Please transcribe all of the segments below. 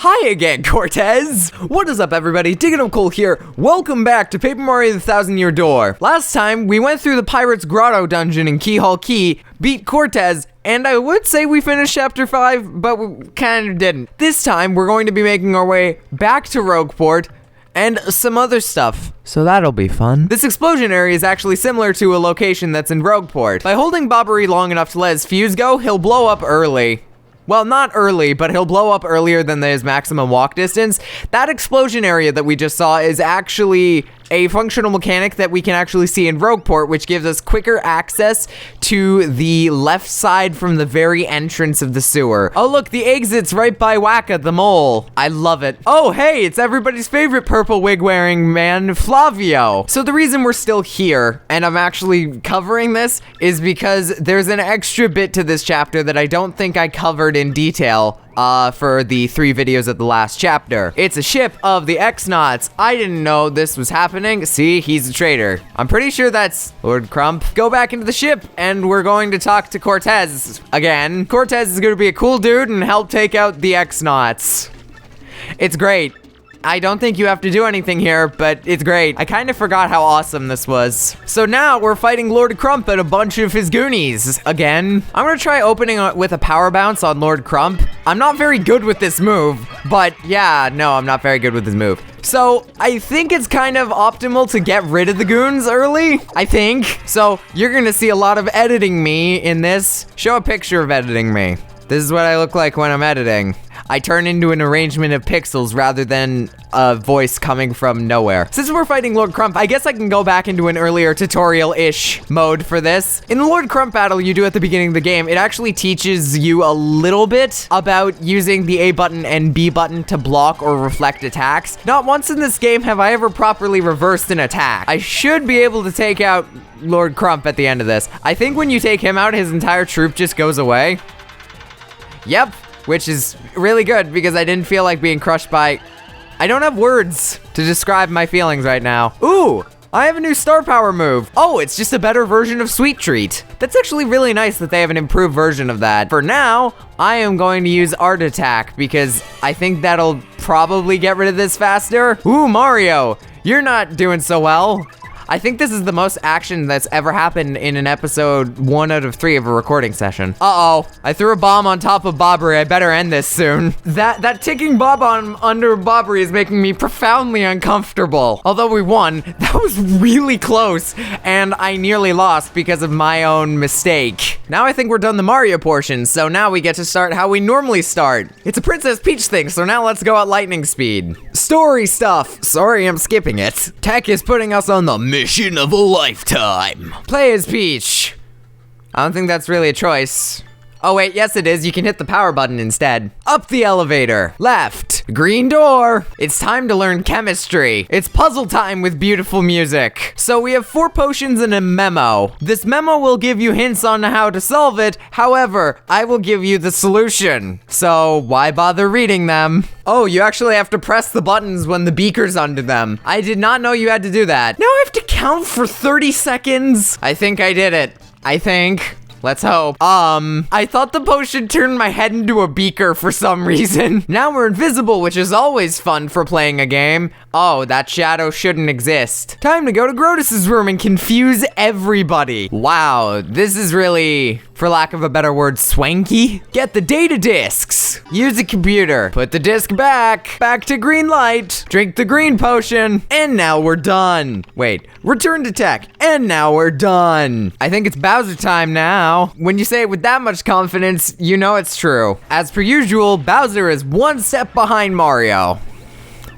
Hi again, Cortez! What is up, everybody? Digging Up Cool here. Welcome back to Paper Mario the Thousand Year Door. Last time, we went through the Pirate's Grotto dungeon in Keyhole Key, beat Cortez, and I would say we finished Chapter 5, but we kind of didn't. This time, we're going to be making our way back to Rogueport, and some other stuff. So that'll be fun. This explosion area is actually similar to a location that's in Rogueport. By holding Bobbery long enough to let his fuse go, he'll blow up early. Well, not early, but he'll blow up earlier than his maximum walk distance. That explosion area that we just saw is actually a functional mechanic that we can actually see in Rogueport, which gives us quicker access to the left side from the very entrance of the sewer. Oh, look, the exit's right by Wacka the mole. I love it. Oh, hey, it's everybody's favorite purple wig-wearing man, Flavio. So the reason we're still here, and I'm actually covering this, is because there's an extra bit to this chapter that I don't think I covered in detail for the 3 videos of the last chapter. It's a ship of the X-Nauts. I didn't know this was happening. See, he's a traitor. I'm pretty sure that's Lord Crump. Go back into the ship, and we're going to talk to Cortez again. Cortez is going to be a cool dude and help take out the X-Nauts. It's great. I don't think you have to do anything here, but it's great. I kind of forgot how awesome this was. So now we're fighting Lord Crump and a bunch of his goonies again. I'm gonna try opening with a power bounce on Lord Crump. I'm not very good with this move, but yeah, no, I'm not very good with this move. So I think it's kind of optimal to get rid of the goons early, I think. So you're gonna see a lot of editing me in this. Show a picture of editing me. This is what I look like when I'm editing. I turn into an arrangement of pixels rather than a voice coming from nowhere. Since we're fighting Lord Crump, I guess I can go back into an earlier tutorial-ish mode for this. In the Lord Crump battle you do at the beginning of the game, it actually teaches you a little bit about using the A button and B button to block or reflect attacks. Not once in this game have I ever properly reversed an attack. I should be able to take out Lord Crump at the end of this. I think when you take him out, his entire troop just goes away. Yep, which is really good because I didn't feel like being crushed by... I don't have words to describe my feelings right now. Ooh, I have a new star power move. Oh, it's just a better version of Sweet Treat. That's actually really nice that they have an improved version of that. For now, I am going to use Art Attack because I think that'll probably get rid of this faster. Ooh, Mario, you're not doing so well. I think this is the most action that's ever happened in an episode 1 out of 3 of a recording session. Uh-oh, I threw a bomb on top of Bobbery. I better end this soon. That ticking bomb under Bobbery is making me profoundly uncomfortable. Although we won, that was really close, and I nearly lost because of my own mistake. Now I think we're done the Mario portion, so now we get to start how we normally start. It's a Princess Peach thing, so now let's go at lightning speed. Story stuff. Sorry, I'm skipping it. Tech is putting us on the mission of a lifetime. Play as Peach. I don't think that's really a choice. Oh wait, yes it is. You can hit the power button instead. Up the elevator. Left. Green door. It's time to learn chemistry. It's puzzle time with beautiful music. So we have 4 potions and a memo. This memo will give you hints on how to solve it. However, I will give you the solution. So why bother reading them? Oh, you actually have to press the buttons when the beaker's under them. I did not know you had to do that. Now I have to count for 30 seconds. I think I did it. I think. Let's hope. I thought the potion turned my head into a beaker for some reason. Now we're invisible, which is always fun for playing a game. Oh, that shadow shouldn't exist. Time to go to Grotus's room and confuse everybody. Wow, this is really, for lack of a better word, swanky. Get the data discs. Use a computer. Put the disc back. Back to green light. Drink the green potion. And now we're done. Wait, return to tech. And now we're done. I think it's Bowser time now. When you say it with that much confidence, you know it's true. As per usual, Bowser is 1 step behind Mario.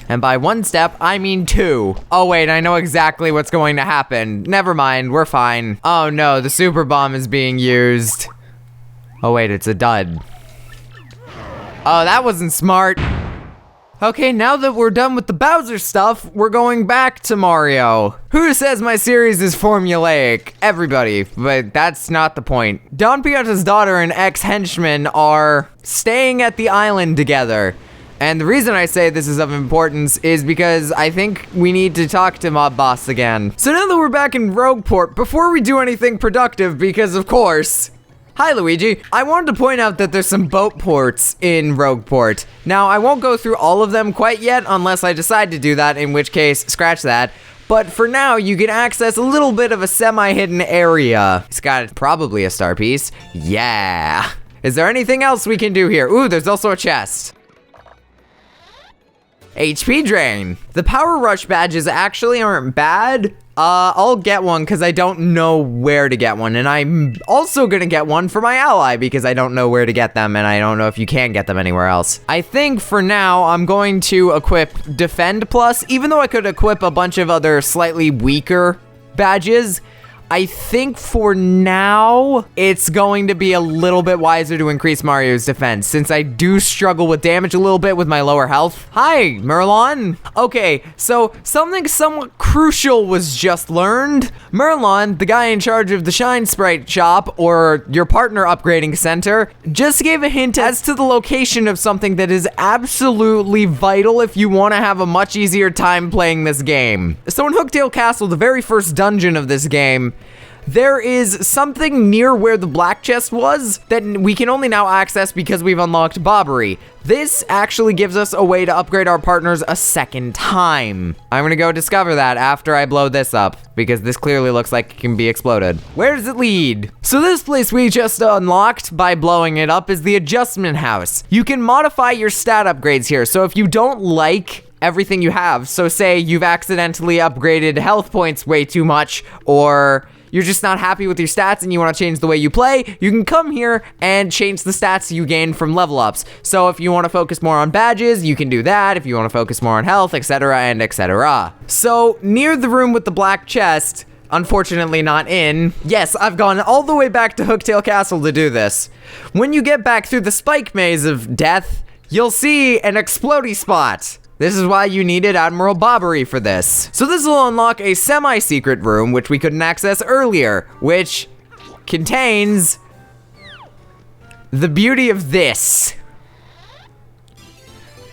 And by 1 step, I mean 2. Oh wait, I know exactly what's going to happen. Never mind, we're fine. Oh no, the super bomb is being used. Oh wait, it's a dud. Oh, that wasn't smart. Okay, now that we're done with the Bowser stuff, we're going back to Mario. Who says my series is formulaic? Everybody, but that's not the point. Don Pianta's daughter and ex-henchmen are staying at the island together. And the reason I say this is of importance is because I think we need to talk to Mob Boss again. So now that we're back in Rogueport, before we do anything productive, because of course, Hi, Luigi. I wanted to point out that there's some boat ports in Rogueport. Now, I won't go through all of them quite yet unless I decide to do that, in which case, scratch that. But for now, you can access a little bit of a semi-hidden area. It's got probably a star piece. Yeah. Is there anything else we can do here? Ooh, there's also a chest. HP drain. The power rush badges actually aren't bad. I'll get one because I don't know where to get one. And I'm also gonna get one for my ally because I don't know where to get them and I don't know if you can get them anywhere else. I think for now, I'm going to equip Defend Plus, even though I could equip a bunch of other slightly weaker badges. I think for now, it's going to be a little bit wiser to increase Mario's defense, since I do struggle with damage a little bit with my lower health. Hi, Merlon. Okay, so something somewhat crucial was just learned. Merlon, the guy in charge of the Shine Sprite shop, or your partner upgrading center, just gave a hint as to the location of something that is absolutely vital if you want to have a much easier time playing this game. So in Hooktail Castle, the very first dungeon of this game, there is something near where the black chest was that we can only now access because we've unlocked Bobbery. This actually gives us a way to upgrade our partners a second time. I'm gonna go discover that after I blow this up, because this clearly looks like it can be exploded. Where does it lead? So this place we just unlocked by blowing it up is the adjustment house. You can modify your stat upgrades here, so if you don't like everything you have, so say you've accidentally upgraded health points way too much, or you're just not happy with your stats and you want to change the way you play, you can come here and change the stats you gain from level ups. So if you want to focus more on badges, you can do that. If you want to focus more on health, etc. and etc. So near the room with the black chest, unfortunately not in. Yes, I've gone all the way back to Hooktail Castle to do this. When you get back through the spike maze of death, you'll see an explodey spot. This is why you needed Admiral Bobbery for this. So this will unlock a semi-secret room, which we couldn't access earlier, which contains the beauty of this.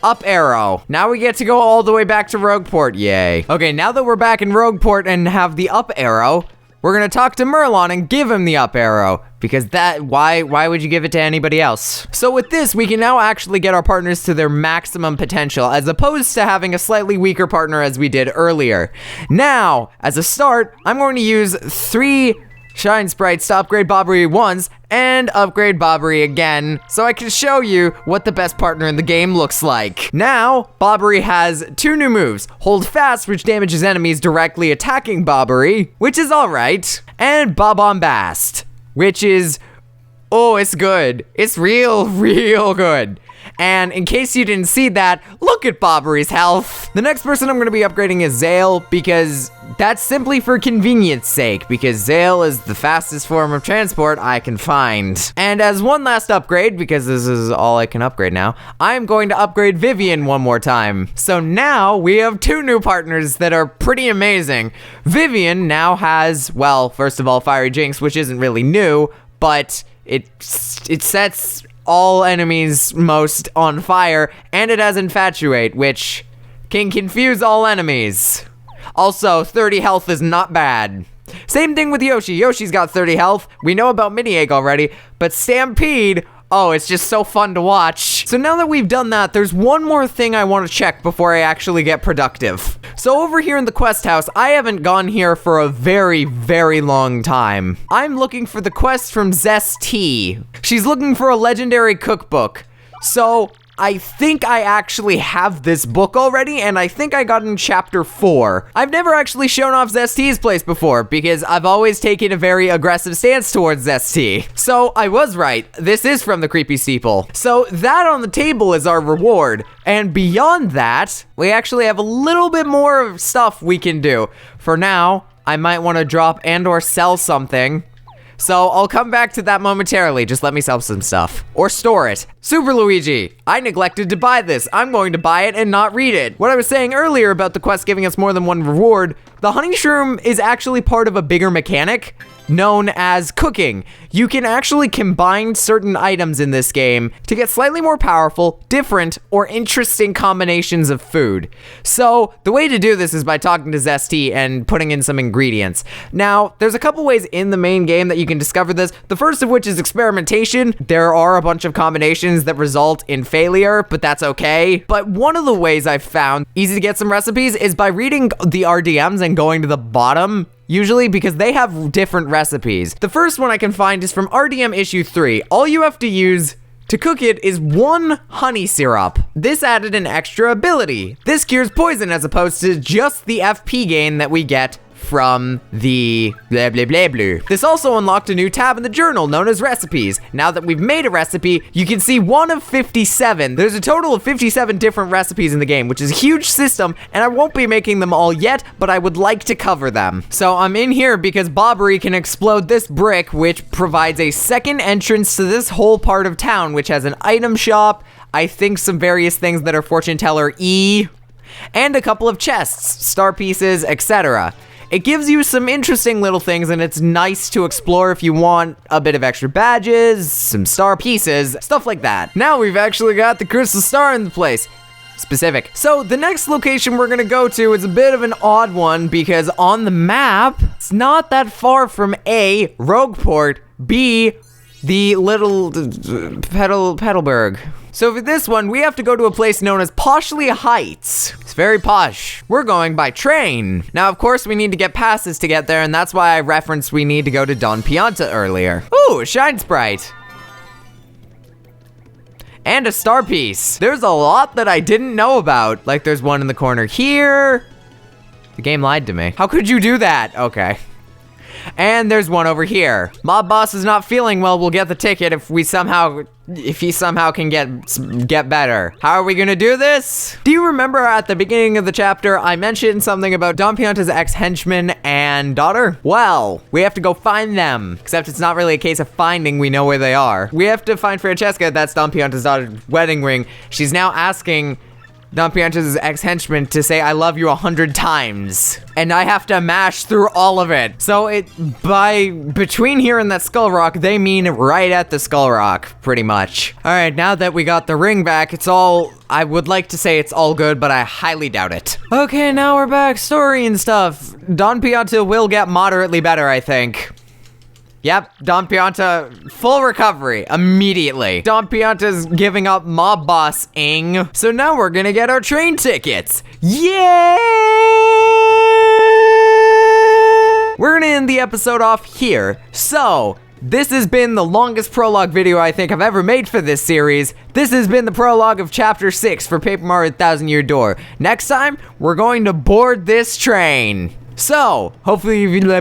Up arrow. Now we get to go all the way back to Rogueport, yay. Okay, now that we're back in Rogueport and have the up arrow, we're gonna talk to Merlon and give him the up arrow. Because why would you give it to anybody else? So with this, we can now actually get our partners to their maximum potential, as opposed to having a slightly weaker partner as we did earlier. Now, as a start, I'm going to use 3 Shine Sprites to upgrade Bobbery once, and upgrade Bobbery again, so I can show you what the best partner in the game looks like. Now, Bobbery has 2 new moves. Hold Fast, which damages enemies directly attacking Bobbery, which is alright, and Bombast, which is, oh, it's good. It's real good. And in case you didn't see that, look at Bobbery's health. The next person I'm gonna be upgrading is Zale, because that's simply for convenience sake, because Zale is the fastest form of transport I can find. And as one last upgrade, because this is all I can upgrade now, I'm going to upgrade Vivian one more time. So now we have 2 new partners that are pretty amazing. Vivian now has, well, first of all, Fiery Jinx, which isn't really new, but it sets all enemies most on fire, and it has Infatuate, which can confuse all enemies. Also, 30 health is not bad. Same thing with Yoshi. Yoshi's got 30 health. We know about Mini Egg already, but Stampede, oh, it's just so fun to watch. So now that we've done that, there's one more thing I want to check before I actually get productive. So over here in the quest house, I haven't gone here for a very long time. I'm looking for the quest from T.T.Y.D. She's looking for a legendary cookbook. So I think I actually have this book already, and I think I got in chapter 4. I've never actually shown off Zest's place before, because I've always taken a very aggressive stance towards Zest. So I was right, this is from the Creepy Steeple. So that on the table is our reward, and beyond that, we actually have a little bit more stuff we can do. For now, I might want to drop and or sell something. So I'll come back to that momentarily. Just let me sell some stuff. Or store it. Super Luigi, I neglected to buy this. I'm going to buy it and not read it. What I was saying earlier about the quest giving us more than one reward, the honey shroom is actually part of a bigger mechanic known as cooking. You can actually combine certain items in this game to get slightly more powerful, different, or interesting combinations of food. So the way to do this is by talking to Zesty and putting in some ingredients. Now, there's a couple ways in the main game that you can discover this. The first of which is experimentation. There are a bunch of combinations that result in failure, but that's okay. But one of the ways I've found easy to get some recipes is by reading the RDMs and going to the bottom, usually, because they have different recipes. The first one I can find is from RDM issue 3. All you have to use to cook it is 1 honey syrup. This added an extra ability. This cures poison as opposed to just the FP gain that we get from the blah blah blah blah. This also unlocked a new tab in the journal known as recipes. Now that we've made a recipe, you can see 1 of 57. There's a total of 57 different recipes in the game, which is a huge system, and I won't be making them all yet, but I would like to cover them. So I'm in here because Bobbery can explode this brick, which provides a second entrance to this whole part of town, which has an item shop, I think some various things that are fortune teller E, and a couple of chests, star pieces, etc. It gives you some interesting little things, and it's nice to explore if you want a bit of extra badges, some star pieces, stuff like that. Now we've actually got the crystal star in the place. Specific. So the next location we're gonna go to is a bit of an odd one because on the map, it's not that far from A, Rogueport, B, the little Petalburg. So for this one, we have to go to a place known as Poshly Heights. It's very posh. We're going by train. Now, of course, we need to get passes to get there, and that's why I referenced we need to go to Don Pianta earlier. Ooh, a Shine Sprite. And a star piece. There's a lot that I didn't know about. Like, there's one in the corner here. The game lied to me. How could you do that? Okay. And there's one over here. Mob boss is not feeling well. We'll get the ticket if he somehow can get better. How are we gonna do this? Do you remember at the beginning of the chapter, I mentioned something about Don Pianta's ex-henchman and daughter? Well, we have to go find them. Except it's not really a case of finding, we know where they are. We have to find Francesca, that's Don Pianta's daughter's wedding ring. She's now asking Don Pianta's ex-henchman to say I love you 100 times. And I have to mash through all of it. So between here and that skull rock, they mean right at the skull rock, pretty much. All right, now that we got the ring back, I would like to say it's all good, but I highly doubt it. Okay, now we're back, story and stuff. Don Pianta will get moderately better, I think. Yep, Don Pianta, full recovery, immediately. Don Pianta's giving up mob boss-ing. So now we're gonna get our train tickets. Yeah! We're gonna end the episode off here. So, this has been the longest prologue video I think I've ever made for this series. This has been the prologue of Chapter 6 for Paper Mario 1000 Year Door. Next time, we're going to board this train. So, hopefully you blah.